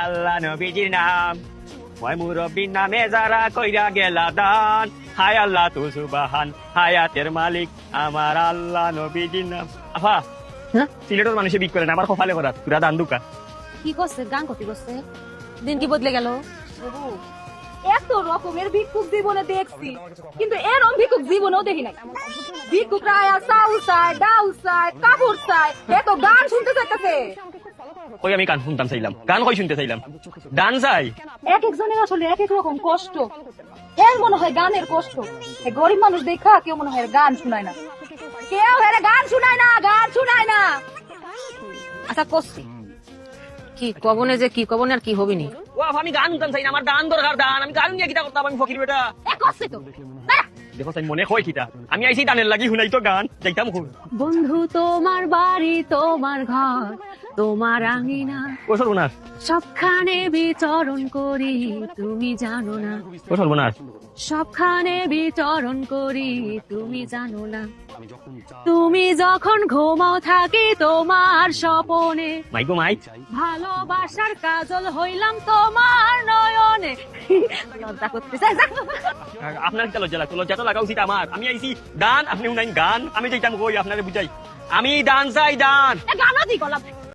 আল্লাহ নবীজির নাম ওই মুরব্বীর নামে যারা কইরা গেলা দান, হায় আল্লাহ তু সুবহান, হায়াতের মালিক আমার আল্লাহ নবীজির নাম। আফা হ্যাঁ? সিলেটের মানুষে বিক করে না, আমার কপালে করা তুরা দান দুকা। কি করছে? গান কপি করছে? দিন কি বদলে গেল? এত রকমের ভিক্ষুক জীবনে দেখছি, কিন্তু এরকম ভিক্ষুক জীবনেও দেখি নাই। ভিক্ষুকরা আয়া চাউল চায়, ডাউল চায়, কাপড় চায়, এত গান শুনতে চাইতেছে। ওই আমি গান শুনতাম চাইলাম, গান কই শুনতে চাইলাম, ডান চাই। এক একজনের আসলে এক এক রকম কষ্ট। এর মনে হয় গানের কষ্ট, এই গরিব মানুষ দেখা কেউ মনে হয় গান শুনায় না, কেউ এর গান শুনায় না, গান শুনায় না। আচ্ছা করছি কি কবনে যে কি কবনে আর কি হবিনি। ও আফা আমি গান শুনতাম চাই না, আমার দান দরকার দান, আমি গান নিয়ে কিটা করতাম, আমি ফকির বেটা। এ করছে তো দাঁড়া। দেখো চাই মনে হয় কিটা, আমি আইছি দানের লাগি শুনাই তো গান যাইতাম খুব। বন্ধু তোমার বাড়ি, তোমার ঘর, তোমার আঙিনা, ও সর্বনাশ, সবখানে বিচরণ করি, তুমি জানো না। ও সর্বনাশ, সবখানে বিচরণ করি, তুমি জানো না। তুমি যখন ঘুমাও থাকি তোমার স্বপনে, মাই গো মাই। ভালোবাসার কাজল হইলাম তোমার নয়নে। লজ্জা করতেছে, যা। আপনার কি লজ্জা লাগতো? লজ্জা তো লাগা উচিত আমার। আমি আইছি দান, আপনি উনাইন গান, আমি যাইতাম কই আপনারে বুঝাই। আমি দান চাই দান। এ গানও দি গলা